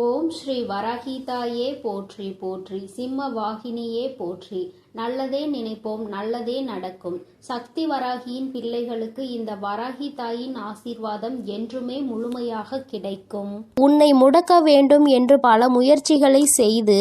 ஓம் ஸ்ரீ வராகிதாயே போற்றி போற்றி, சிம்ம வாகினியே போற்றி. நல்லதே நினைப்போம், நல்லதே நடக்கும். சக்தி வராகியின் பிள்ளைகளுக்கு இந்த வராகி தாயின் ஆசீர்வாதம் என்றுமே முழுமையாக கிடைக்கும். உன்னை முடக்க வேண்டும் என்று பல முயற்சிகளை செய்து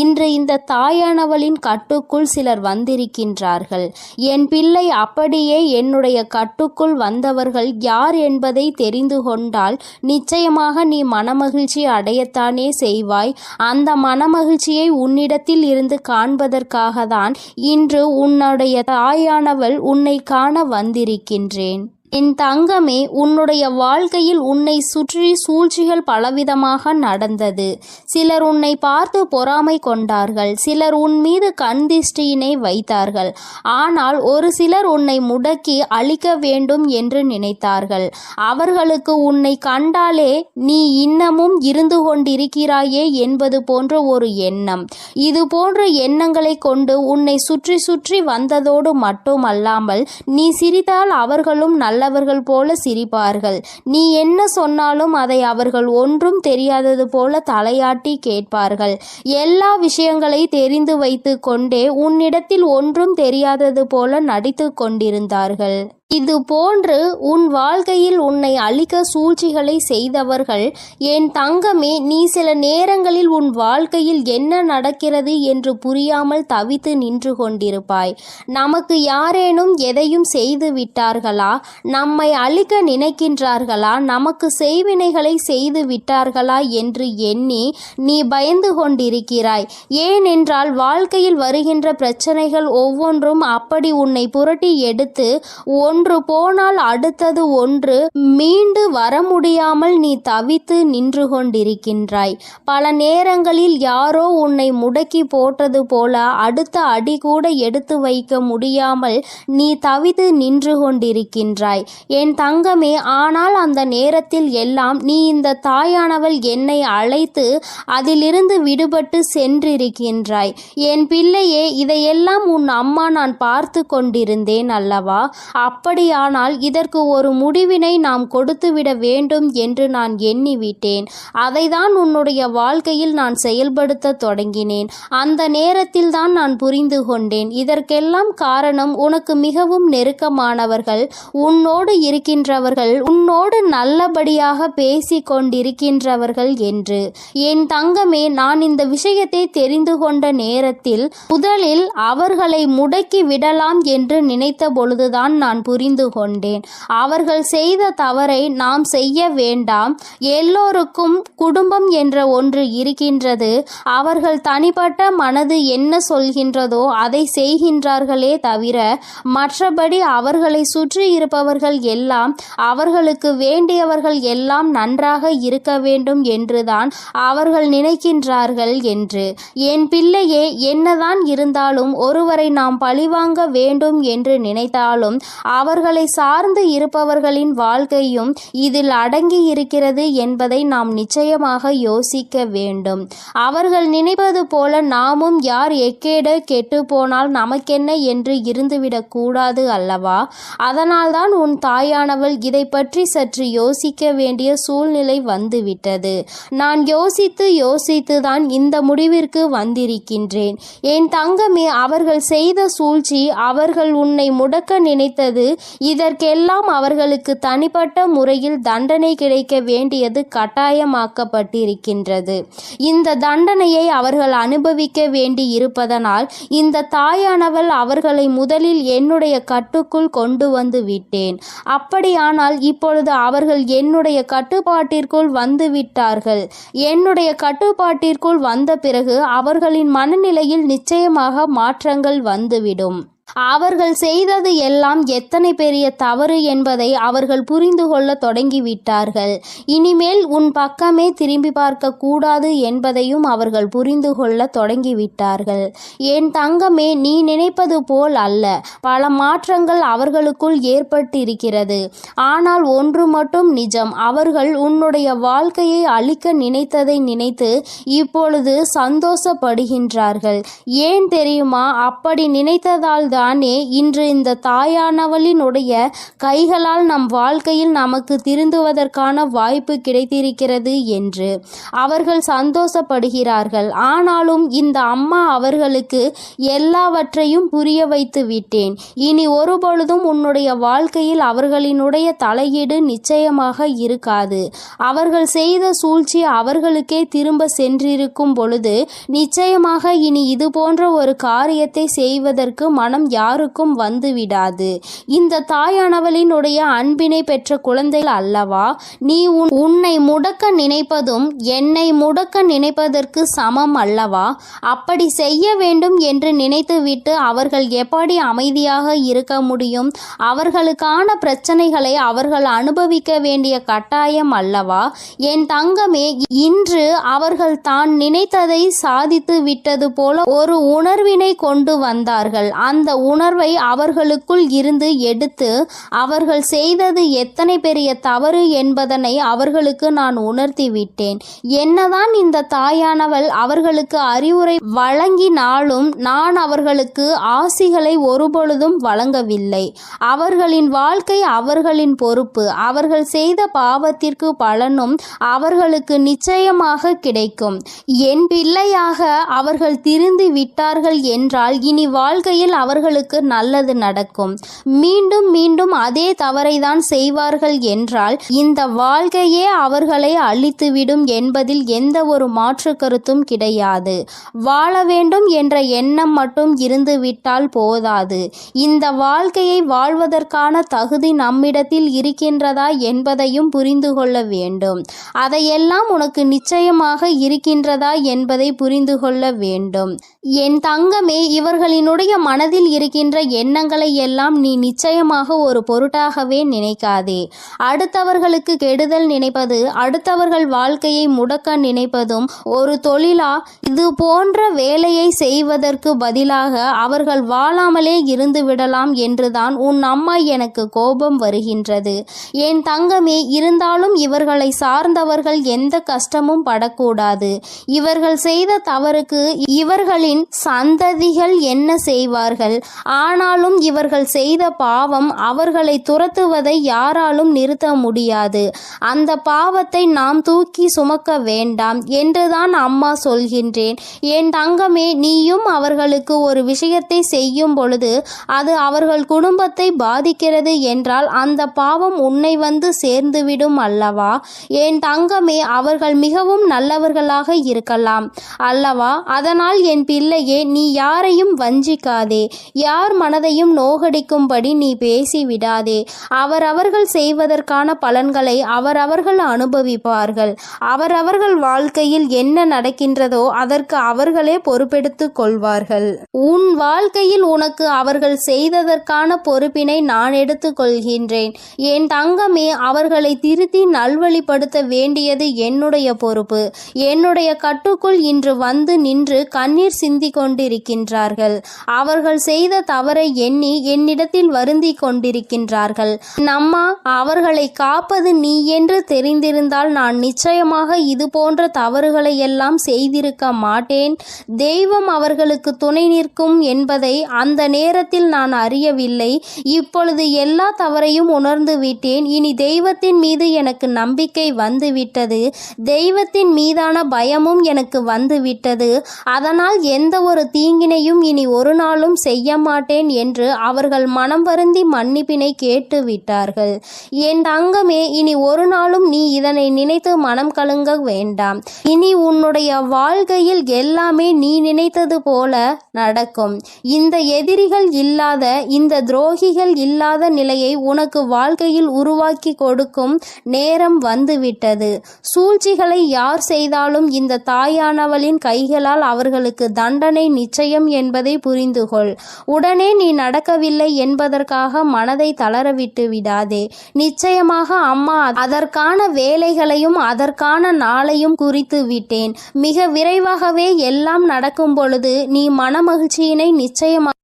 இன்று இந்த தாயானவளின் கட்டுக்குள் சிலர் வந்திருக்கின்றார்கள். என் பிள்ளை, அப்படியே என்னுடைய கட்டுக்குள் வந்தவர்கள் யார் என்பதை தெரிந்து கொண்டால் நிச்சயமாக நீ மனமகிழ்ச்சி அடையத்தானே செய்வாய். அந்த மனமகிழ்ச்சியை உன்னிடத்தில் இருந்து காண்பதற்காக தான் இன்று உன்னுடைய தாயானவள் உன்னை காண வந்திருக்கின்றேன். என் தங்கமே, உன்னுடைய வாழ்க்கையில் உன்னை சுற்றி சூழ்ச்சிகள் பலவிதமாக நடந்தது. சிலர் உன்னை பார்த்து பொறாமை கொண்டார்கள், சிலர் உன் மீது கண் திருஷ்டியினை வைத்தார்கள். ஆனால் ஒரு சிலர் உன்னை முடக்கி அழிக்க வேண்டும் என்று நினைத்தார்கள். அவர்களுக்கு உன்னை கண்டாலே நீ இன்னமும் இருந்து கொண்டிருக்கிறாயே என்பது போன்ற ஒரு எண்ணம். இது போன்ற எண்ணங்களை கொண்டு உன்னை சுற்றி சுற்றி வந்ததோடு மட்டுமல்லாமல் நீ சிரித்தால் அவர்களும் நல்லவர்கள் போல சிரிப்பார்கள். நீ என்ன சொன்னாலும் அதை அவர்கள் ஒன்றும் தெரியாதது போல தலையாட்டி கேட்பார்கள். எல்லா விஷயங்களை தெரிந்து வைத்து கொண்டே உன்னிடத்தில் ஒன்றும் தெரியாதது போல நடித்து கொண்டிருந்தார்கள். இது போன்று உன் வாழ்க்கையில் உன்னை அழிக்க சூழ்ச்சிகளை செய்தவர்கள், என் தங்கமே, நீ சில நேரங்களில் உன் வாழ்க்கையில் என்ன நடக்கிறது என்று புரியாமல் தவித்து நின்று கொண்டிருப்பாய். நமக்கு யாரேனும் எதையும் செய்து விட்டார்களா, நம்மை அழிக்க நினைக்கின்றார்களா, நமக்கு செய்வினைகளை செய்து விட்டார்களா என்று எண்ணி நீ பயந்து கொண்டிருக்கிறாய். ஏனென்றால் வாழ்க்கையில் வருகின்ற பிரச்சனைகள் ஒவ்வொன்றும் அப்படி உன்னை புரட்டி எடுத்து ஒன்று போனால் அடுத்தது ஒன்று மீண்டு வர முடியாமல் நீ தவித்து நின்று கொண்டிருக்கின்றாய். பல நேரங்களில் யாரோ உன்னை முடக்கி போட்டது போல அடுத்த அடி கூட எடுத்து வைக்க முடியாமல் நீ தவித்து நின்று கொண்டிருக்கின்றாய் என் தங்கமே. ஆனால் அந்த நேரத்தில் எல்லாம் நீ இந்த தாயானவள் என்னை அழைத்து அதிலிருந்து விடுபட்டு சென்றிருக்கின்றாய். என் பிள்ளையே, இதையெல்லாம் உன் அம்மா நான் பார்த்து கொண்டிருந்தேன் அல்லவா? அப்படியானால் இதற்கு ஒரு முடிவினை நாம் கொடுத்துவிட வேண்டும் என்று நான் எண்ணிவிட்டேன். அதைதான் உன்னுடைய வாழ்க்கையில் நான் செயல்படுத்த தொடங்கினேன். அந்த நேரத்தில் தான் நான் புரிந்து கொண்டேன், இதற்கெல்லாம் காரணம் உனக்கு மிகவும் நெருக்கமானவர்கள், உன்னோடு இருக்கின்றவர்கள், உன்னோடு நல்லபடியாக பேசி கொண்டிருக்கின்றவர்கள் என்று. என் தங்கமே, நான் இந்த விஷயத்தை தெரிந்து கொண்ட நேரத்தில் முதலில் அவர்களை முடக்கி விடலாம் என்று நினைத்த பொழுதுதான் நான் புரிந்து கொண்டேன். அவர்கள் செய்த தவறை நாம் செய்ய வேண்டாம். எல்லோருக்கும் குடும்பம் என்ற ஒன்று இருக்கின்றது. அவர்கள் தனிப்பட்ட மனது என்ன சொல்கின்றதோ அதை செய்கின்றார்களே தவிர மற்றபடி அவர்களை சுற்றி இருப்பவர்கள் எல்லாம் அவர்களுக்கு வேண்டியவர்கள் எல்லாம் நன்றாக இருக்க வேண்டும் என்றுதான் அவர்கள் நினைக்கின்றார்கள் என்று. என் பிள்ளையே, என்னதான் இருந்தாலும் ஒருவரை நாம் பழிவாங்க வேண்டும் என்று நினைத்தாலும் அவர்களை சார்ந்து இருப்பவர்களின் வாழ்க்கையும் இதில் அடங்கி இருக்கிறது என்பதை நாம் நிச்சயமாக யோசிக்க வேண்டும். அவர்கள் நினைப்பது போல நாமும் யார் எக்கேட கெட்டு போனால் நமக்கென்ன என்று இருந்துவிடக் கூடாது அல்லவா? அதனால்தான் உன் தாயானவள் இதை பற்றி சற்று யோசிக்க வேண்டிய சூழ்நிலை வந்துவிட்டது. நான் யோசித்துதான் இந்த முடிவிற்கு வந்திருக்கின்றேன். என் தங்கமே, அவர்கள் செய்த சூழ்ச்சி, அவர்கள் உன்னை முடக்க நினைத்தது, இதற்கெல்லாம் அவர்களுக்கு தனிப்பட்ட முறையில் தண்டனை கிடைக்க வேண்டியது கட்டாயமாக்கப்பட்டிருக்கின்றது. இந்த தண்டனையை அவர்கள் அனுபவிக்க வேண்டி இருப்பதனால் இந்த தாயானவள் அவர்களை முதலில் என்னுடைய கட்டுக்குள் கொண்டு வந்து விட்டேன். அப்படியானால் இப்பொழுது அவர்கள் என்னுடைய கட்டுப்பாட்டிற்குள் வந்து விட்டார்கள். என்னுடைய கட்டுப்பாட்டிற்குள் வந்த பிறகு அவர்களின் மனநிலையில் நிச்சயமாக மாற்றங்கள் வந்துவிடும். அவர்கள் செய்தது எல்லாம் எத்தனை பெரிய தவறு என்பதை அவர்கள் புரிந்து கொள்ள தொடங்கிவிட்டார்கள். இனிமேல் உன் பக்கமே திரும்பி பார்க்க கூடாது என்பதையும் அவர்கள் புரிந்து கொள்ள தொடங்கிவிட்டார்கள். என் தங்கமே, நீ நினைப்பது போல் அல்ல. பல மாற்றங்கள் அவர்களுக்குள் ஏற்பட்டிருக்கிறது. ஆனால் ஒன்று மட்டும் நிஜம், அவர்கள் உன்னுடைய வாழ்க்கையை அழிக்க நினைத்ததை நினைத்து இப்பொழுது சந்தோஷப்படுகின்றார்கள். ஏன் தெரியுமா? அப்படி நினைத்ததால் தானே இன்று இந்த தாயானவளினுடைய கைகளால் நம் வாழ்க்கையில் நமக்கு திருந்துவதற்கான வாய்ப்பு கிடைத்திருக்கிறது என்று அவர்கள் சந்தோஷப்படுகிறார்கள். ஆனாலும் இந்த அம்மா அவர்களுக்கு எல்லாவற்றையும் புரிய வைத்து விட்டேன். இனி ஒருபொழுதும் உன்னுடைய வாழ்க்கையில் அவர்களினுடைய தலையீடு நிச்சயமாக இருக்காது. அவர்கள் செய்த சூழ்ச்சி அவர்களுக்கே திரும்ப சென்றிருக்கும் பொழுது நிச்சயமாக இனி இது போன்ற ஒரு காரியத்தை செய்வதற்கு மனம் யாருக்கும் வந்துவிடாது. இந்த தாயானவளினுடைய அன்பினை பெற்ற குழந்தைகள் அல்லவா, நீ உன்னை முடக்க நினைப்பதும் என்னை முடக்க நினைப்பதற்கு சமம் அல்லவா? அப்படி செய்ய வேண்டும் என்று நினைத்துவிட்டு அவர்கள் எப்படி அமைதியாக இருக்க முடியும்? அவர்களுக்கான பிரச்சனைகளை அவர்கள் அனுபவிக்க வேண்டிய கட்டாயம் அல்லவா? என் தங்கமே, இன்று அவர்கள் தான் நினைத்ததை சாதித்து விட்டது போல ஒரு உணர்வினை கொண்டு வந்தார்கள். அந்த உணர்வை அவர்களுக்குள் இருந்து எடுத்து அவர்கள் செய்தது எத்தனை பெரிய தவறு என்பதனை அவர்களுக்கு நான் உணர்த்தி விட்டேன். என்னதான் இந்த தாயானவள் அவர்களுக்கு அறிவுரை வழங்கினாலும் நான் அவர்களுக்கு ஆசிகளை ஒருபொழுதும் வழங்கவில்லை. அவர்களின் வாழ்க்கை அவர்களின் பொறுப்பு. அவர்கள் செய்த பாவத்திற்கு பலனும் அவர்களுக்கு நிச்சயமாக கிடைக்கும். என் பிள்ளையாக அவர்கள் திருந்தி விட்டார்கள் என்றால் இனி வாழ்க்கையில் அவர்களுக்கு நல்லது நடக்கும். மீண்டும் மீண்டும் அதே தவறை தான் செய்வார்கள் என்றால் இந்த வாழ்க்கையே அவர்களை அழித்துவிடும் என்பதில் எந்த ஒரு மாற்று கருத்தும் கிடையாது. வாழ வேண்டும் என்ற எண்ணம் மட்டும் இருந்துவிட்டால் போதாது. இந்த வாழ்க்கையை வாழ்வதற்கான தகுதி நம்மிடத்தில் இருக்கின்றதா என்பதையும் புரிந்து கொள்ள வேண்டும். அதையெல்லாம் உனக்கு நிச்சயமாக இருக்கின்றதா என்பதை புரிந்து கொள்ள வேண்டும். என் தங்கமே, இவர்களினுடைய மனதில் இருக்கின்ற எண்ணங்களை எல்லாம் நீ நிச்சயமாக ஒரு பொருட்டாகவே நினைக்காதே. அடுத்தவர்களுக்கு கெடுதல் நினைப்பது, அடுத்தவர்கள் வாழ்க்கையை முடக்க நினைப்பதும் ஒரு தொழிலா? இது போன்ற வேலையை செய்வதற்கு பதிலாக அவர்கள் வாழாமலே இருந்து விடலாம் என்றுதான் உன் அம்மா எனக்கு கோபம் வருகின்றது. என் தங்கமே, இருந்தாலும் இவர்களை சார்ந்தவர்கள் எந்த கஷ்டமும் படக்கூடாது. இவர்கள் செய்த தவறுக்கு இவர்களின் சந்ததிகள் என்ன செய்வார்கள்? ஆனாலும் இவர்கள் செய்த பாவம் அவர்களை துரத்துவதை யாராலும் நிறுத்த முடியாது. அந்த பாவத்தை நாம் தூக்கி சுமக்க வேண்டாம் என்றுதான் அம்மா சொல்கின்றேன். என் தங்கமே, நீயும் அவர்களுக்கு ஒரு விஷயத்தை செய்யும் பொழுது அது அவர்கள் குடும்பத்தை பாதிக்கிறது என்றால் அந்த பாவம் உன்னை வந்து சேர்ந்துவிடும் அல்லவா? என் தங்கமே, அவர்கள் மிகவும் நல்லவர்களாக இருக்கலாம் அல்லவா? அதனால் என் பிள்ளையே, நீ யாரையும் வஞ்சிக்காதே. யார் மனதையும் நோகடிக்கும்படி நீ பேசிவிடாதே. அவரவர்கள் செய்வதற்கான பலன்களை அவரவர்கள் அனுபவிப்பார்கள். அவரவர்கள் வாழ்க்கையில் என்ன நடக்கின்றதோ அதற்கு அவர்களே பொறுப்பெடுத்துக் கொள்வார்கள். உன் வாழ்க்கையில் உனக்கு அவர்கள் செய்ததற்கான பொறுப்பினை நான் எடுத்துக் கொள்கின்றேன். என் தங்கமே, அவர்களை திருத்தி நல்வழிப்படுத்த வேண்டியது என்னுடைய பொறுப்பு. என்னுடைய கட்டுக்குள் இன்று வந்து நின்று கண்ணீர் சிந்தி கொண்டிருக்கின்றார்கள். அவர்கள் செய்த தவறை எண்ணி என்னிடத்தில் வருந்தி கொண்டிருக்கின்றார்கள். நம்மா, அவர்களை காப்பது நீ என்று தெரிந்திருந்தால் நான் நிச்சயமாக இது போன்ற தவறுகளை எல்லாம் செய்திருக்க மாட்டேன். தெய்வம் அவர்களுக்கு துணை நிற்கும் என்பதை அந்த நேரத்தில் நான் அறியவில்லை. இப்பொழுது எல்லா தவறையும் உணர்ந்து விட்டேன். இனி தெய்வத்தின் மீது எனக்கு நம்பிக்கை வந்துவிட்டது. தெய்வத்தின் மீதான பயமும் எனக்கு வந்துவிட்டது. அதனால் எந்த ஒரு தீங்கினையும் இனி ஒரு நாளும் செய்ய மாட்டேன் என்று அவர்கள் மனம் வருந்தி மன்னிப்பினை கேட்டு விட்டார்கள். என் தங்கமே, இனி ஒரு நாளும் நீ இதனை நினைத்து மனம் கலங்க வேண்டாம். இனி உன்னுடைய வாழ்க்கையில் எல்லாமே நீ நினைத்தது போல நடக்கும். இந்த எதிரிகள் இல்லாத, இந்த துரோகிகள் இல்லாத நிலையை உனக்கு வாழ்க்கையில் உருவாக்கி கொடுக்கும் நேரம் வந்துவிட்டது. சூழ்ச்சிகளை யார் செய்தாலும் இந்த தாயானவளின் கைகளால் அவர்களுக்கு தண்டனை நிச்சயம் என்பதை புரிந்து கொள். உடனே நீ நடக்கவில்லை என்பதற்காக மனதை தளரவிட்டு விடாதே. நிச்சயமாக அம்மா அதற்கான வேலைகளையும் அதற்கான நாளையும் குறித்து விட்டேன். மிக விரைவாகவே எல்லாம் நடக்கும் பொழுது நீ மனமகிழ்ச்சியினை நிச்சயமாக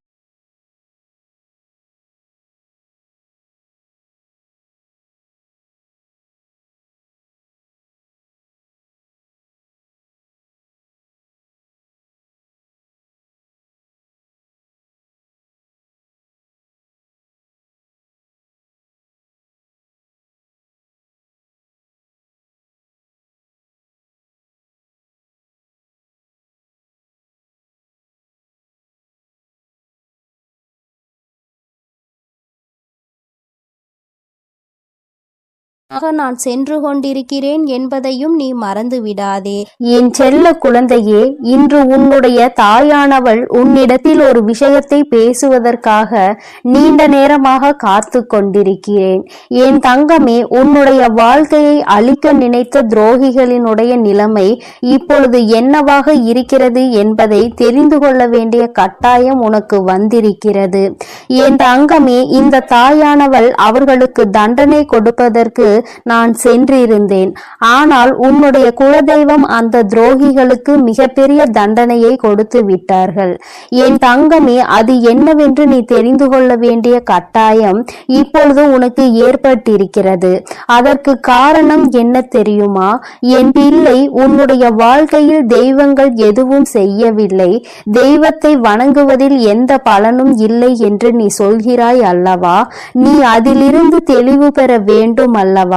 நான் சென்று கொண்டிருக்கிறேன் என்பதையும் நீ மறந்து விடாதே. என் செல்ல குழந்தையே, இன்று உன்னுடைய தாயானவள் உன்னிடத்தில் ஒரு விஷயத்தை பேசுவதற்காக நீண்ட நேரமாக காத்து கொண்டிருக்கிறேன். என் தங்கமே, உன்னுடைய வாழ்க்கையை அழிக்க நினைத்த துரோகிகளினுடைய நிலைமை இப்பொழுது என்னவாக இருக்கிறது என்பதை தெரிந்து கொள்ள வேண்டிய கட்டாயம் உனக்கு வந்திருக்கிறது. என் தங்கமே, இந்த தாயானவள் அவர்களுக்கு தண்டனை கொடுப்பதற்கு நான் சென்றிருந்தேன். ஆனால் உன்னுடைய குலதெய்வம் அந்த துரோகிகளுக்கு மிகப்பெரிய தண்டனையை கொடுத்து விட்டார்கள். என் தங்கமே, அது என்னவென்று நீ தெரிந்து கொள்ள வேண்டிய கட்டாயம் இப்பொழுது உனக்கு ஏற்பட்டிருக்கிறது. அதற்கு காரணம் என்ன தெரியுமா? என் பிள்ளை, உன்னுடைய வாழ்க்கையில் தெய்வங்கள் எதுவும் செய்யவில்லை, தெய்வத்தை வணங்குவதில் எந்த பலனும் இல்லை என்று நீ சொல்கிறாய் அல்லவா? நீ அதிலிருந்து தெளிவு பெற வேண்டும் அல்லவா?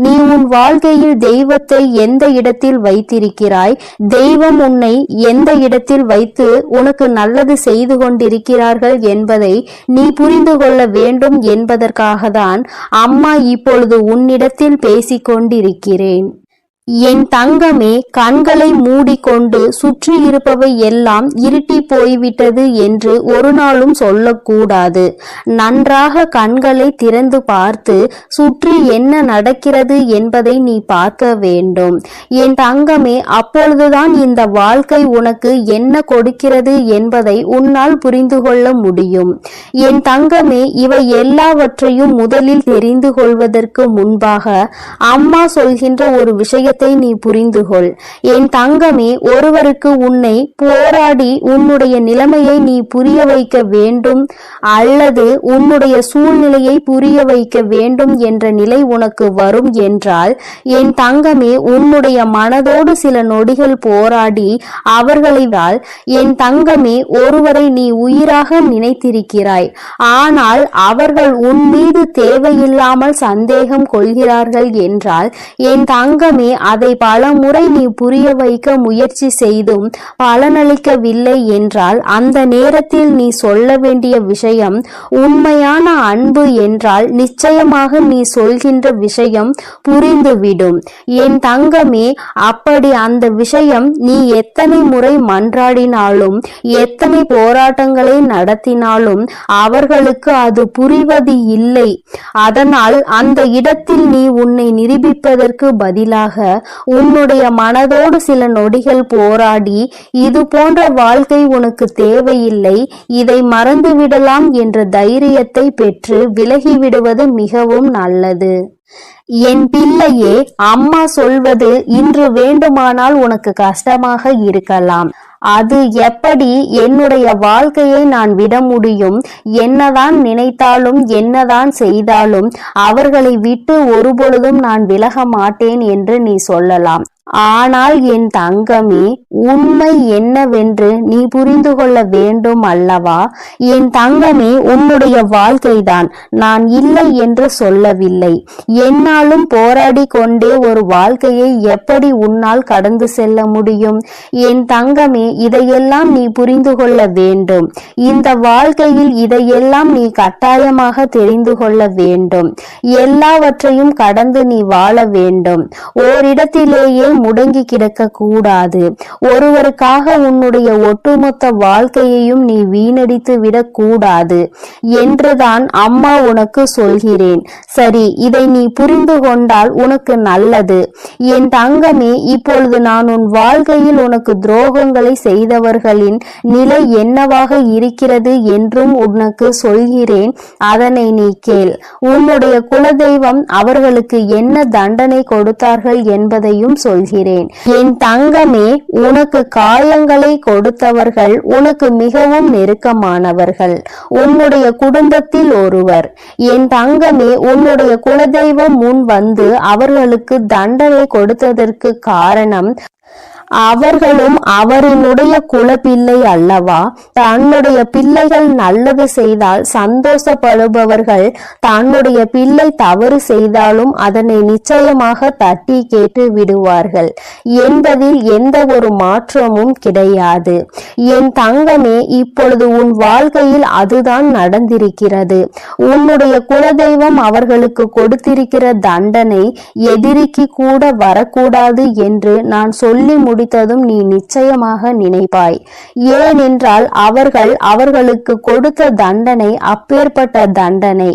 நீ உன் வாழ்க்கையில் தெய்வத்தை எந்த இடத்தில் வைத்திருக்கிறாய்? தெய்வம் உன்னை எந்த இடத்தில் வைத்து உனக்கு நல்லது செய்து கொண்டிருக்கிறார்கள் என்பதை நீ புரிந்து கொள்ள வேண்டும் என்பதற்காக தான் அம்மா இப்பொழுது உன்னிடத்தில் பேசிக்கொண்டிருக்கிறேன். என் தங்கமே, கண்களை மூடிக்கொண்டு சுற்றி இருப்பவை எல்லாம் இருட்டி போய்விட்டது என்று ஒரு நாளும் சொல்லக்கூடாது. நன்றாக கண்களை திறந்து பார்த்து சுற்றி என்ன நடக்கிறது என்பதை நீ பார்க்க வேண்டும். என் தங்கமே, அப்பொழுதுதான் இந்த வாழ்க்கை உனக்கு என்ன கொடுக்கிறது என்பதை உன்னால் புரிந்து கொள்ள முடியும். என் தங்கமே, இவை எல்லாவற்றையும் முதலில் தெரிந்து கொள்வதற்கு முன்பாக அம்மா சொல்கின்ற ஒரு விஷயத்தை நீ புரிந்து கொள். என் தங்கமே, ஒருவருக்கு உன்னை போராடி உன்னுடைய நிலைமையை நீ புரிய வைக்க வேண்டும் அல்லது உன்னுடைய சூழ்நிலையை புரிய வைக்க வேண்டும் என்ற நிலை உனக்கு வரும் என்றால், என் தங்கமே, உன்னுடைய மனதோடு சில நொடிகள் போராடி அவர்களை என் தங்கமே, ஒருவரை நீ உயிராக நினைத்திருக்கிறாய். ஆனால் அவர்கள் உன் மீது தேவையில்லாமல் சந்தேகம் கொள்கிறார்கள் என்றால், என் தங்கமே, அதை பல முறை நீ புரிய வைக்க முயற்சி செய்தும் பலனளிக்கவில்லை என்றால், அந்த நேரத்தில் நீ சொல்ல வேண்டிய விஷயம் உண்மையான அன்பு என்றால் நிச்சயமாக நீ சொல்கின்ற விஷயம் புரிந்துவிடும். என் தங்கமே, அப்படி அந்த விஷயம் நீ எத்தனை முறை மன்றாடினாலும் எத்தனை போராட்டங்களை நடத்தினாலும் அவர்களுக்கு அது புரிவது இல்லை. அதனால் அந்த இடத்தில் நீ உன்னை நிரூபிப்பதற்கு பதிலாக உன்னுடைய மனதோடு சில நொடிகள் போராடி இது போன்ற வாழ்க்கை உனக்கு தேவையில்லை, இதை மறந்துவிடலாம் என்ற தைரியத்தை பெற்று விலகிவிடுவது மிகவும் நல்லது. என் பிள்ளையே, அம்மா சொல்வது இன்று வேண்டுமானால் உனக்கு கஷ்டமாக இருக்கலாம். அது எப்படி என்னுடைய வாழ்க்கையை நான் விட முடியும்? என்னதான் நினைத்தாலும் என்னதான் செய்தாலும் அவர்களை விட்டு ஒருபொழுதும் நான் விலக மாட்டேன் என்று நீ சொல்லலாம். ஆனால் என் தங்கமே, உண்மை என்னவென்று நீ புரிந்து கொள்ள வேண்டும் அல்லவா? என் தங்கமே, உன்னுடைய வாழ்க்கைதான், நான் இல்லை என்று சொல்லவில்லை. என்னாலும் போராடி கொண்டே ஒரு வாழ்க்கையை எப்படி உன்னால் கடந்து செல்ல முடியும்? என் தங்கமே, இதையெல்லாம் நீ புரிந்து கொள்ள வேண்டும். இந்த வாழ்க்கையில் இதையெல்லாம் நீ கட்டாயமாக தெரிந்து கொள்ள வேண்டும். எல்லாவற்றையும் கடந்து நீ வாழ வேண்டும். ஓரிடத்திலேயே முடங்கி கிடக்க கூடாது. ஒருவருக்காக உன்னுடைய ஒட்டுமொத்த வாழ்க்கையையும் நீ வீணடித்து விடக் கூடாது என்றுதான் அம்மா உனக்கு சொல்கிறேன். சரி, இதை நீ புரிந்து கொண்டால் உனக்கு நல்லது. என் தங்கமே, இப்பொழுது நான் உன் வாழ்க்கையில் உனக்கு துரோகங்களை செய்தவர்களின் நிலை என்னவாக இருக்கிறது என்றும் உனக்கு சொல்கிறேன். அதனை நீ கேள். உன்னுடைய குலதெய்வம் அவர்களுக்கு என்ன தண்டனை கொடுத்தார்கள் என்பதையும் சொல்கிறேன். என் தங்கமே, உனக்கு காயங்களை கொடுத்தவர்கள் உனக்கு மிகவும் நெருக்கமானவர்கள், உன்னுடைய குடும்பத்தில் ஒருவர். என் தங்கமே, உன்னுடைய குலதெய்வம் முன் வந்து அவர்களுக்கு தண்டனை கொடுத்ததற்கு காரணம் அவர்களும் அவரினுடைய குலப்பிள்ளை அல்லவா? தன்னுடைய பிள்ளைகள் நல்லது செய்தால் சந்தோஷப்படுபவர்கள் தன்னுடைய பிள்ளை தவறு செய்தாலும் அதனை நிச்சயமாக தட்டி கேட்டு விடுவார்கள் என்பதில் எந்த ஒரு மாற்றமும் கிடையாது. என் தங்கமே, இப்பொழுது உன் வாழ்க்கையில் அதுதான் நடந்திருக்கிறது. உன்னுடைய குலதெய்வம் அவர்களுக்கு கொடுத்திருக்கிற தண்டனை எதிரிக்கு கூட வரக்கூடாது என்று நான் சொல்லி முடித்ததும் நீ நிச்சயமாக நினைப்பாய். ஏனென்றால் அவர்களுக்கு கொடுத்த தண்டனை அப்பேற்பட்ட தண்டனை.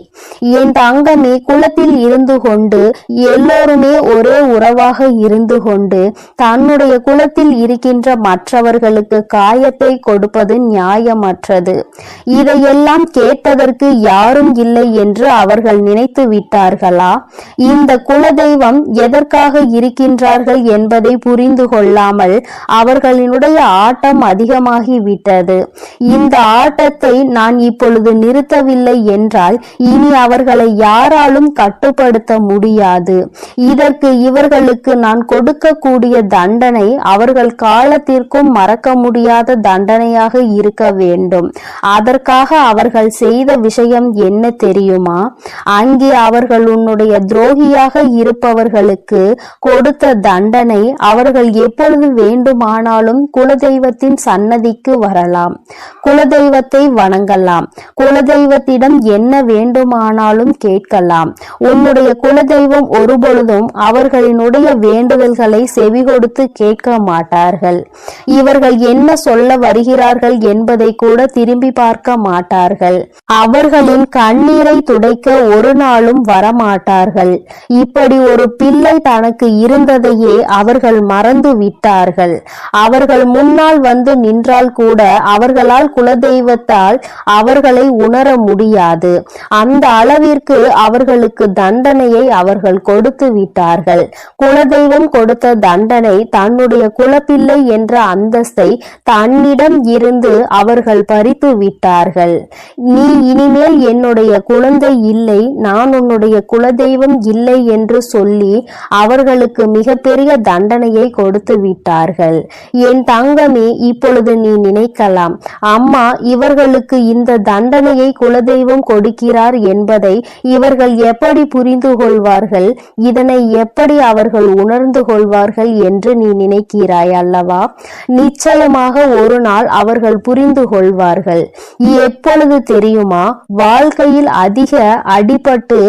என் தங்கமே, குலத்தில் இருந்து கொண்டு எல்லோருமே ஒரே உறவாக இருந்து கொண்டு தன்னுடைய குலத்தில் இருக்கின்ற மற்றவர்களுக்கு காயத்தை கொடுப்பது நியாயமற்றது. இதையெல்லாம் கேட்டதற்கு யாரும் இல்லை என்று அவர்கள் நினைத்து விட்டார்களா? இந்த குலதெய்வம் எதற்காக இருக்கின்றார்கள் என்பதை புரிந்து கொள்ளாமல் அவர்களினுடைய ஆட்டம் அதிகமாகி விட்டது. இந்த ஆட்டத்தை நான் இப்பொழுது நிறுத்தவில்லை என்றால் இனி அவர்களை யாராலும் கட்டுப்படுத்த முடியாது. இதற்கு இவர்களுக்கு நான் கொடுக்கக்கூடிய தண்டனை அவர்கள் காலத்திற்கும் மறக்க முடியாத தண்டனையாக இருக்க வேண்டும். அதற்காக அவர்கள் செய்த விஷயம் என்ன தெரியுமா? அங்கே அவர்கள் உன்னுடைய துரோகியாக இருப்பவர்களுக்கு கொடுத்த தண்டனை அவர்கள் எப்பொழுது வேண்டுமானாலும் குலதெய்வத்தின் சன்னதிக்கு வரலாம், குலதெய்வத்தை வணங்கலாம், குலதெய்வத்திடம் என்ன வேண்டுமானாலும் கேட்கலாம். உன்னுடைய குலதெய்வம் ஒருபொழுதும் அவர்களினுடைய வேண்டுதல்களை செவி கொடுத்து கேட்க மாட்டார்கள். இவர்கள் என்ன சொல்ல வருகிறார்கள் என்பதை கூட திரும்பி பார்க்க மாட்டார்கள். அவர்களின் கண்ணீரை துடைக்க ஒரு நாளும் வரமாட்டார்கள். இப்படி ஒரு பிள்ளை தனக்கு இருந்ததையே அவர்கள் மறந்து விட்டார்கள். அவர்கள் முன்னால் வந்து நின்றால் கூட அவர்களால் குலதெய்வத்தால் அவர்களை உணர முடியாது. அந்த அளவிற்கு அவர்களுக்கு தண்டனையை அவர்கள் கொடுத்து விட்டார்கள். குலதெய்வம் கொடுத்த தண்டனை தன்னுடைய குலப்பிள்ளை என்ற அந்தஸ்தை தன்னிடம் இருந்து அவர்கள் பறித்து விட்டார்கள். நீ இனிமேல் என்னுடைய குழந்தை இல்லை, நான் உன்னுடைய குலதெய்வம் இல்லை என்று சொல்லி அவர்களுக்கு மிகப்பெரிய தண்டனையை கொடுத்து விட்டார்கள். என் தங்கமே, இப்பொழுது நீ நினைக்கலாம், அம்மா இவர்களுக்கு இந்த தண்டனையை குலதெய்வம் கொடுக்கிறார் என்பதை இவர்கள் எப்படி புரிந்து கொள்வார்கள், இதனை எப்படி அவர்கள் உணர்ந்து கொள்வார்கள் என்று நீ நினைக்கிறாய் அல்லவா? நிச்சயமாக ஒரு நாள் அவர்கள் புரிந்து கொள்வார்கள். எப்பொழுது தெரியுமா? வாழ்க்கையில் அதிக அடிபட்டு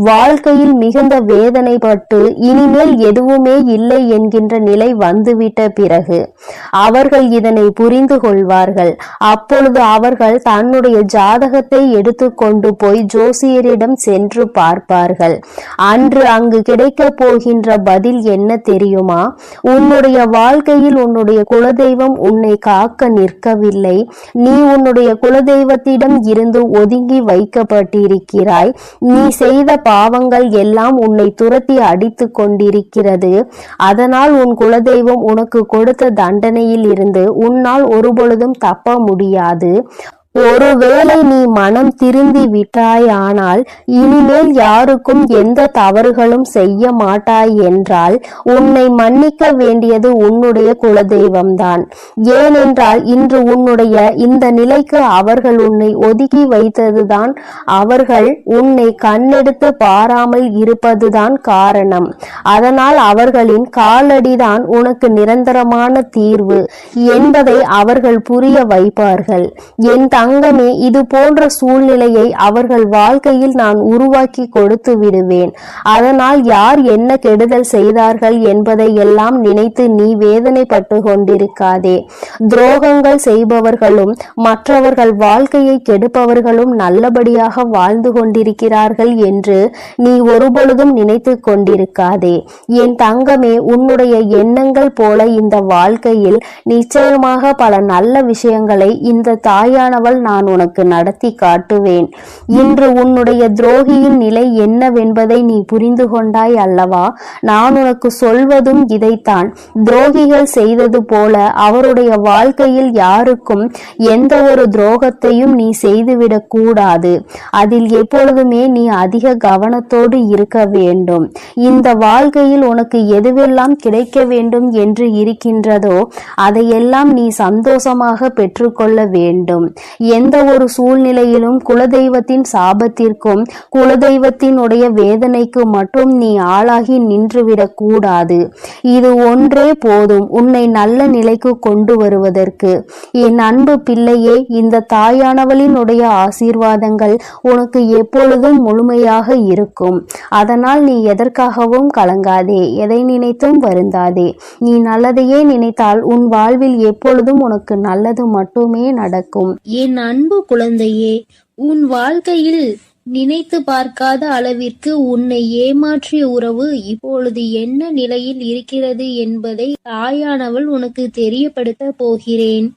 வாழ்க்கையில் மிகுந்த வேதனைப்பட்டு இனிமேல் எதுவுமே இல்லை என்கின்ற நிலை வந்துவிட்ட பிறகு அவர்கள் இதனை புரிந்து கொள்வார்கள். அப்பொழுது அவர்கள் தன்னுடைய ஜாதகத்தை எடுத்துக்கொண்டு போய் ஜோசியரிடம் சென்று பார்ப்பார்கள். அன்று அங்கு கிடைக்க போகின்ற பதில் என்ன தெரியுமா? உன்னுடைய வாழ்க்கையில் உன்னுடைய குலதெய்வம் உன்னை காக்க நிற்கவில்லை. நீ உன்னுடைய குலதெய்வத்திடம் இருந்து ஒதுங்கி வைக்கப்பட்டிருக்கிறாய். நீ செய்த பாவங்கள் எல்லாம் உன்னை துரத்தி அடித்து கொண்டிருக்கிறது. அதனால் உன் குலதெய்வம் உனக்கு கொடுத்த தண்டனையில் இருந்து உன்னால் ஒருபொழுதும் தப்ப முடியாது. ஒருவேளை நீ மனம் திருந்தி விட்டாயானால் இனிமேல் யாருக்கும் எந்த தவறுகளும் செய்ய மாட்டாய் என்றால் உன்னை மன்னிக்க வேண்டியது உன்னுடைய குலதெய்வம்தான். ஏனென்றால் இன்று உன்னுடைய இந்த நிலைக்கு அவர்கள் உன்னை ஒதுக்கி வைத்ததுதான், அவர்கள் உன்னை கண்ணெடுத்து பாராமல் இருப்பதுதான் காரணம். அதனால் அவர்களின் காலடிதான் உனக்கு நிரந்தரமான தீர்வு என்பதை அவர்கள் புரிய வைப்பார்கள். என் தங்கமே, இது போன்ற சூழ்நிலையை அவர்கள் வாழ்க்கையில் நான் உருவாக்கி கொடுத்து விடுவேன். அதனால் யார் என்ன கெடுதல் செய்தார்கள் என்பதை எல்லாம் நினைத்து நீ வேதனைப்பட்டு கொண்டிருக்காதே. துரோகங்கள் செய்பவர்களும் மற்றவர்கள் வாழ்க்கையை கெடுப்பவர்களும் நல்லபடியாக வாழ்ந்து கொண்டிருக்கிறார்கள் என்று நீ ஒருபொழுதும் நினைத்து கொண்டிருக்காதே. என் தங்கமே, உன்னுடைய எண்ணங்கள் போல இந்த வாழ்க்கையில் நிச்சயமாக பல நல்ல விஷயங்களை இந்த தாயானவள் தாயானவள் நான் உனக்கு நடத்தி காட்டுவேன். இன்று உன்னுடைய துரோகியின் நிலை என்னவென்பதை நீ புரிந்து கொண்டாய் அல்லவா? நான் உனக்கு சொல்வதும் இதைத்தான். துரோகிகள் செய்தது போல அவருடைய வாழ்க்கையில் யாருக்கும் எந்த ஒரு துரோகத்தையும் நீ செய்துவிடக் கூடாது. அதில் எப்பொழுதுமே நீ அதிக கவனத்தோடு இருக்க வேண்டும். இந்த வாழ்க்கையில் உனக்கு எதுவெல்லாம் கிடைக்க வேண்டும் என்று இருக்கின்றதோ அதையெல்லாம் நீ சந்தோஷமாக பெற்றுக்கொள்ள வேண்டும். எந்த ஒரு சூழ்நிலையிலும் குலதெய்வத்தின் சாபத்திற்கும் குலதெய்வத்தினுடைய வேதனைக்கு மட்டும் நீ ஆளாகி நின்றுவிடக் கூடாது. இது ஒன்றே போதும் உன்னை நல்ல நிலைக்கு கொண்டு வருவதற்கு. என் அன்பு பிள்ளையே, இந்த தாயானவளினுடைய ஆசீர்வாதங்கள் உனக்கு எப்பொழுதும் முழுமையாக இருக்கும். அதனால் நீ எதற்காகவும் கலங்காதே, எதை நினைத்தும் வருந்தாதே. நீ நல்லதையே நினைத்தால் உன் வாழ்வில் எப்பொழுதும் உனக்கு நல்லது மட்டுமே நடக்கும். என் அன்பு குழந்தையே, உன் வாழ்க்கையில் நினைத்து பார்க்காத அளவிற்கு உன்னை ஏமாற்றிய உறவு இப்பொழுது என்ன நிலையில் இருக்கிறது என்பதை தாயானவள் உனக்கு தெரியப்படுத்த போகிறேன்.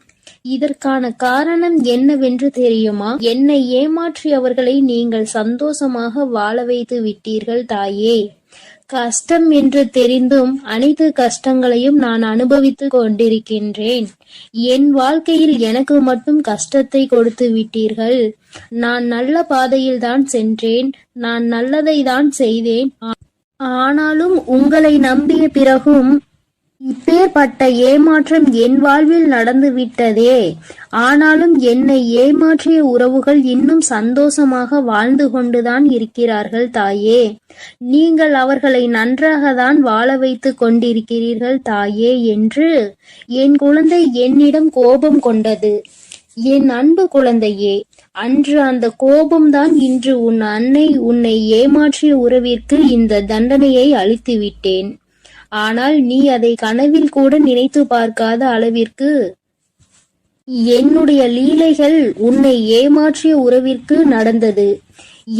இதற்கான காரணம் என்னவென்று தெரியுமா? என்னை ஏமாற்றியவர்களை நீங்கள் சந்தோஷமாக வாழ வைத்து விட்டீர்கள் தாயே. கஷ்டம் என்று தெரிந்தும் அனைத்து கஷ்டங்களையும் நான் அனுபவித்து கொண்டிருக்கின்றேன். என் வாழ்க்கையில் எனக்கு மட்டும் கஷ்டத்தை கொடுத்து விட்டீர்கள். நான் நல்ல பாதையில் தான் சென்றேன், நான் நல்லதை தான் செய்தேன். ஆனாலும் உங்களை நம்பிய பிறகும் இப்பேற்பட்ட ஏமாற்றம் என் வாழ்வில் நடந்து விட்டதே. ஆனாலும் என்னை ஏமாற்றிய உறவுகள் இன்னும் சந்தோஷமாக வாழ்ந்து கொண்டுதான் இருக்கிறார்கள் தாயே. நீங்கள் அவர்களை நன்றாக தான் வாழ வைத்து கொண்டிருக்கிறீர்கள் தாயே என்று என் குழந்தை என்னிடம் கோபம் கொண்டது. என் அன்பு குழந்தையே, அன்று அந்த கோபம்தான் இன்று உன் அன்னை உன்னை ஏமாற்றிய உறவிற்கு இந்த தண்டனையை அளித்து விட்டேன். ஆனால் நீ அதை கனவில் கூட நினைத்து பார்க்காத அளவிற்கு என்னுடைய லீலைகள் உன்னை ஏமாற்றிய உறவிற்கு நடந்தது.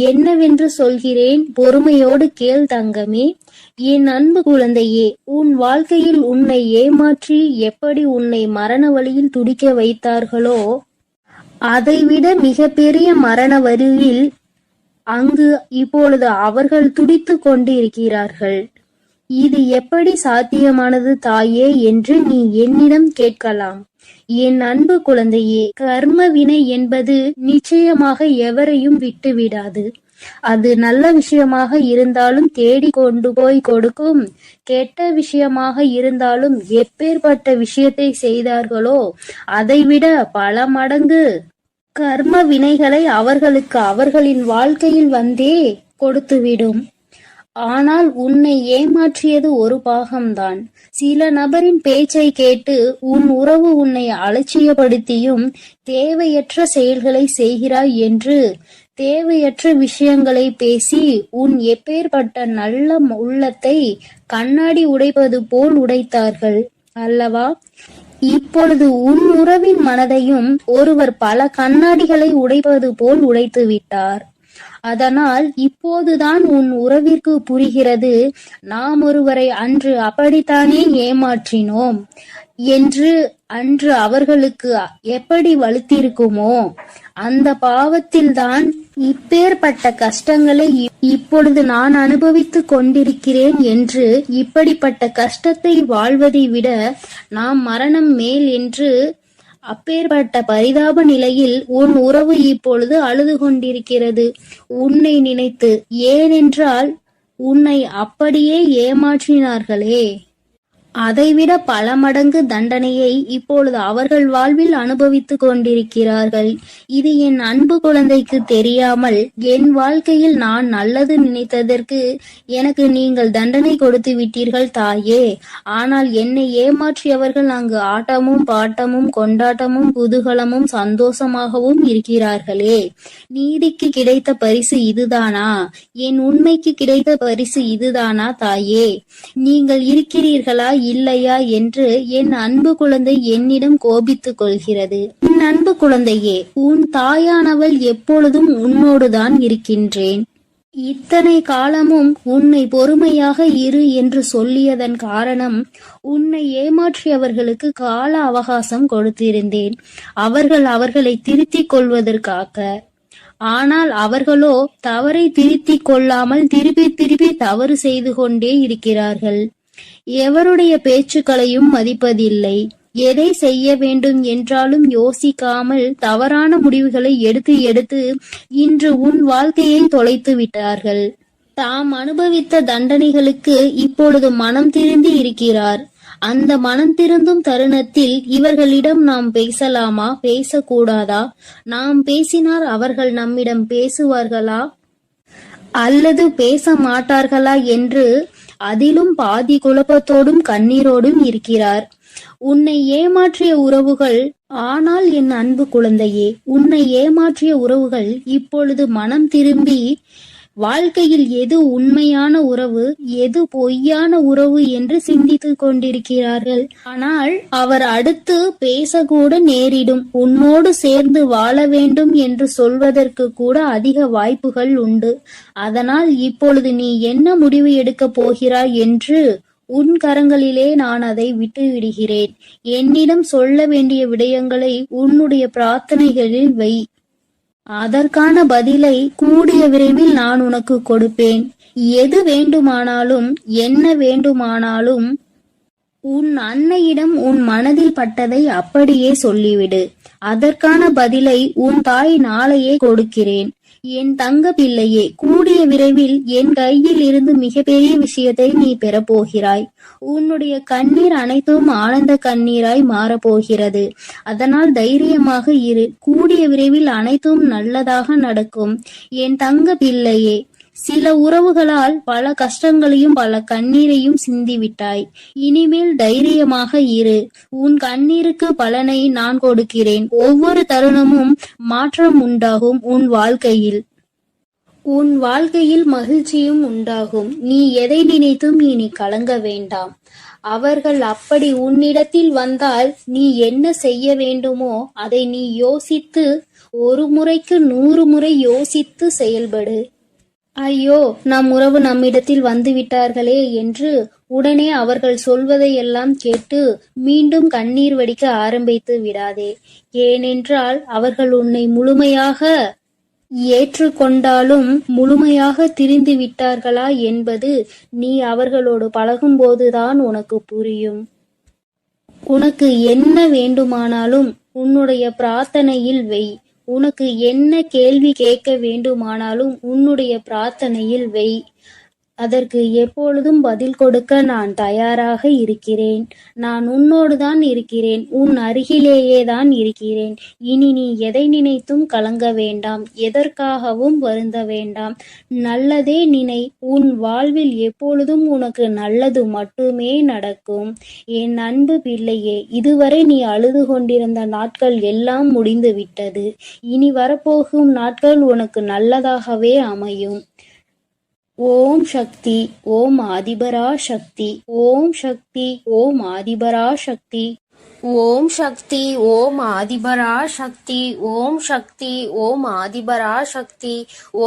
என்னவென்று சொல்கிறேன், பொறுமையோடு கேள் தங்கமே. என் அன்பு குழந்தையே, உன் வாழ்க்கையில் உன்னை ஏமாற்றி எப்படி உன்னை மரண வழியில் துடிக்க வைத்தார்களோ அதைவிட மிகப்பெரிய மரண வழியில் அங்கு இப்பொழுது அவர்கள் துடித்து கொண்டு இருக்கிறார்கள். இது எப்படி சாத்தியமானது தாயே என்று நீ என்னிடம் கேட்கலாம். என் அன்பு குழந்தையே, கர்ம வினை என்பது நிச்சயமாக எவரையும் விட்டுவிடாது. அது நல்ல விஷயமாக இருந்தாலும் தேடி கொண்டு போய் கொடுக்கும், கெட்ட விஷயமாக இருந்தாலும் எப்பேற்பட்ட விஷயத்தை செய்தார்களோ அதைவிட பல மடங்கு கர்ம வினைகளை அவர்களுக்கு அவர்களின் வாழ்க்கையில் வந்தே கொடுத்துவிடும். ஆனால் உன்னை ஏமாற்றியது ஒரு பாகம்தான். சில நபரின் பேச்சை கேட்டு உன் உறவு உன்னை அலட்சியப்படுத்தியும் தேவையற்ற செயல்களை செய்கிறாய் என்று தேவையற்ற விஷயங்களை பேசி உன் எப்பேற்பட்ட நல்ல உள்ளத்தை கண்ணாடி உடைப்பது போல் உடைத்தார்கள் அல்லவா? இப்பொழுது உன் உறவின் மனதையும் ஒருவர் பல கண்ணாடிகளை உடைப்பது போல் உடைத்து விட்டார். அதனால் இப்போதுதான் உன் உறவிற்கு புரிகிறது, நாம் ஒருவரை அன்று அப்படித்தானே ஏமாற்றினோம் என்று. அன்று அவர்களுக்கு எப்படி வலுத்திருக்குமோ அந்த பாவத்தில்தான் இப்பேற்பட்ட கஷ்டங்களை இப்பொழுது நான் அனுபவித்துக் கொண்டிருக்கிறேன் என்று. இப்படிப்பட்ட கஷ்டத்தை வாழ்வதை விட நாம் மரணம் மேல் என்று அப்பேற்பட்ட பரிதாப நிலையில் உன் உறவு இப்பொழுது அழுது கொண்டிருக்கிறது உன்னை நினைத்து. ஏனென்றால் உன்னை அப்படியே ஏமாற்றினார்களே, அதைவிட பல மடங்கு தண்டனையை இப்பொழுது அவர்கள் வாழ்வில் அனுபவித்துக் கொண்டிருக்கிறார்கள். இது என் அன்பு குழந்தைக்கு தெரியாமல் என் வாழ்க்கையில் நான் நல்லது நினைத்ததற்கு எனக்கு நீங்கள் தண்டனை கொடுத்து விட்டீர்கள் தாயே. ஆனால் என்னை ஏமாற்றியவர்கள் அங்கு ஆட்டமும் பாட்டமும் கொண்டாட்டமும் குதூகலமும் சந்தோஷமாகவும் இருக்கிறார்களே. நீதிக்கு கிடைத்த பரிசு இதுதானா? என் உண்மைக்கு கிடைத்த பரிசு இதுதானா தாயே? நீங்கள் இருக்கிறீர்களா இல்லையா என்று என் அன்பு குழந்தை என்னிடம் கோபித்துக் கொள்கிறது. என் அன்பு குழந்தையே, உன் தாயானவள் எப்பொழுதும் உன்னோடுதான் இருக்கின்றேன். இத்தனை காலமும் உன்னை பொறுமையாக இரு என்று சொல்லியதன் காரணம், உன்னை ஏமாற்றியவர்களுக்கு கால அவகாசம் கொடுத்திருந்தேன், அவர்களை திருத்திக் கொள்வதற்காக. ஆனால் அவர்களோ தவறை திருத்திக் கொள்ளாமல் திருப்பி திருப்பி தவறு செய்து கொண்டே இருக்கிறார்கள். எவருடைய பேச்சுக்களையும் மதிப்பதில்லை. எதை செய்ய வேண்டும் என்றாலும் யோசிக்காமல் தவறான முடிவுகளை எடுத்து எடுத்து இன்று உன் வாழ்க்கையை தொலைத்து விட்டார்கள். தாம் அனுபவித்த தண்டனைகளுக்கு இப்பொழுது மனம் திருந்தி இருக்கிறார். அந்த மனம் திருந்தும் தருணத்தில் இவர்களிடம் நாம் பேசலாமா, பேசக்கூடாதா? நாம் பேசினார் அவர்கள் நம்மிடம் பேசுவார்களா அல்லது பேச மாட்டார்களா என்று அதிலும் பாதி குழப்பத்தோடும் கண்ணீரோடும் இருக்கிறார். உன்னை ஏமாற்றிய உறவுகள், ஆனால் என் அன்பு குழந்தையே, உன்னை ஏமாற்றிய உறவுகள் இப்பொழுது மனம் திரும்பி வாழ்க்கையில் எது உண்மையான உறவு, எது பொய்யான உறவு என்று சிந்தித்துக் கொண்டிருக்கிறார்கள். ஆனால் அவர் அடுத்து பேசக்கூட நேரிடும். உன்னோடு சேர்ந்து வாழ வேண்டும் என்று சொல்வதற்கு கூட அதிக வாய்ப்புகள் உண்டு. அதனால் இப்பொழுது நீ என்ன முடிவு எடுக்கப் போகிறாய் என்று உன் கரங்களிலே நான் அதை விட்டுவிடுகிறேன். என்னிடம் சொல்ல வேண்டிய விடயங்களை உன்னுடைய பிரார்த்தனைகளில் வை. அதற்கான பதிலை கூடிய விரைவில் நான் உனக்கு கொடுப்பேன். எது வேண்டுமானாலும், என்ன வேண்டுமானாலும் உன் அன்னையிடம் உன் மனதில் பட்டதை அப்படியே சொல்லிவிடு. அதற்கான பதிலை உன் தாய் நாளையே கொடுக்கிறேன். என் தங்க பிள்ளையே, கூடிய விரைவில் என் கையில் இருந்து மிகப்பெரிய விஷயத்தை நீ பெறப்போகிறாய். உன்னுடைய கண்ணீர் அனைத்தும் ஆனந்த கண்ணீராய் மாறப்போகிறது. அதனால் தைரியமாக இரு. கூடிய விரைவில் அனைத்தும் நல்லதாக நடக்கும். என் தங்க பிள்ளையே, சில உறவுகளால் பல கஷ்டங்களையும் பல கண்ணீரையும் சிந்திவிட்டாய். இனிமேல் தைரியமாக இரு. உன் கண்ணீருக்கு பலனை நான் கொடுக்கிறேன். ஒவ்வொரு தருணமும் மாற்றம் உண்டாகும். உன் வாழ்க்கையில் மகிழ்ச்சியும் உண்டாகும். நீ எதை நினைத்தும் இனி கலங்க வேண்டாம். அவர்கள் அப்படி உன்னிடத்தில் வந்தால் நீ என்ன செய்ய வேண்டுமோ அதை நீ யோசித்து, ஒரு முறைக்கு 100 முறை யோசித்து செயல்படு. ஐயோ, நம் உறவு நம்மிடத்தில் வந்து விட்டார்களே என்று உடனே அவர்கள் சொல்வதையெல்லாம் கேட்டு மீண்டும் கண்ணீர் வடிக்க ஆரம்பித்து விடாதே. ஏனென்றால் அவர்கள் உன்னை முழுமையாக ஏற்றுக்கொண்டாலும் முழுமையாக திரிந்து விட்டார்களா என்பது நீ அவர்களோடு பழகும்போதுதான் உனக்கு புரியும். உனக்கு என்ன வேண்டுமானாலும் உன்னுடைய பிரார்த்தனையில் வை. உனக்கு என்ன கேள்வி கேட்க வேண்டுமானாலும் உன்னுடைய பிரார்த்தனையில் வை. அதற்கு எப்பொழுதும் பதில் கொடுக்க நான் தயாராக இருக்கிறேன். நான் உன்னோடுதான் இருக்கிறேன். உன் அருகிலேயே தான் இருக்கிறேன். இனி நீ எதை நினைத்தும் கலங்க வேண்டாம். எதற்காகவும் வருந்த வேண்டாம். நல்லதே நினை. உன் வாழ்வில் எப்பொழுதும் உனக்கு நல்லது மட்டுமே நடக்கும். என் அன்பு பிள்ளையே, இதுவரை நீ அழுது கொண்டிருந்த நாட்கள் எல்லாம் முடிந்து விட்டது. இனி வரப்போகும் நாட்கள் உனக்கு நல்லதாகவே அமையும். ஓம் சக்தி, ஓம் ஆதிபரா சக்தி, ஓம் சக்தி, ஓம் ஆதிபரா சக்தி, ஓம் சக்தி, ஓம் ஆதிபரா சக்தி, ஓம் சக்தி, ஓம் ஆதிபரா சக்தி.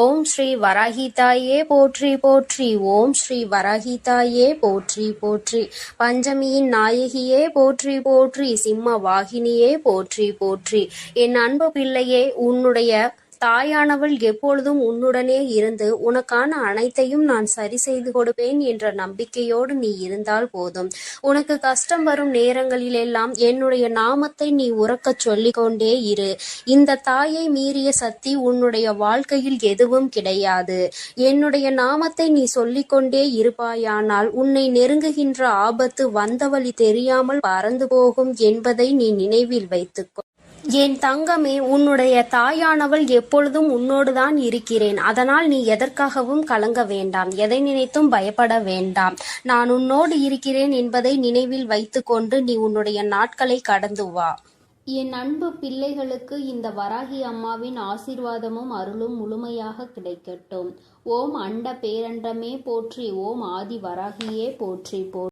ஓம் ஸ்ரீ வராகிதாயே போற்றி போற்றி. ஓம் ஸ்ரீ வராகிதாயே போற்றி போற்றி. பஞ்சமியின் நாயகியே போற்றி போற்றி. சிம்ம வாகினியே போற்றி போற்றி. என் அன்பு பிள்ளையே, உன்னுடைய தாயானவள் எப்பொழுதும் உன்னுடனே இருந்து உனக்கான அனைத்தையும் நான் சரி செய்து கொடுப்பேன் என்ற நம்பிக்கையோடு நீ இருந்தால் போதும். உனக்கு கஷ்டம் வரும் நேரங்களிலெல்லாம் என்னுடைய நாமத்தை நீ உரக்கச் சொல்லிக்கொண்டே இரு. இந்த தாயை மீறிய சக்தி உன்னுடைய வாழ்க்கையில் எதுவும் கிடையாது. என்னுடைய நாமத்தை நீ சொல்லிக்கொண்டே இருப்பாயானால் உன்னை நெருங்குகின்ற ஆபத்து வந்த வழி தெரியாமல் பறந்து போகும் என்பதை நீ நினைவில் வைத்துக்கோ. என் தங்கமே, உன்னுடைய தாயானவள் எப்பொழுதும் உன்னோடுதான் இருக்கிறேன். அதனால் நீ எதற்காகவும் கலங்க வேண்டாம். எதை நினைத்தும் பயப்பட வேண்டாம். நான் உன்னோடு இருக்கிறேன் என்பதை நினைவில் வைத்துக்கொண்டு நீ உன்னுடைய நாட்களை கடந்து வா. என் அன்பு பிள்ளைகளுக்கு இந்த வராகி அம்மாவின் ஆசீர்வாதமும் அருளும் முழுமையாக கிடைக்கட்டும். ஓம் அண்ட பேரண்டமே போற்றி. ஓம் ஆதி வராகியே போற்றி போற்றி.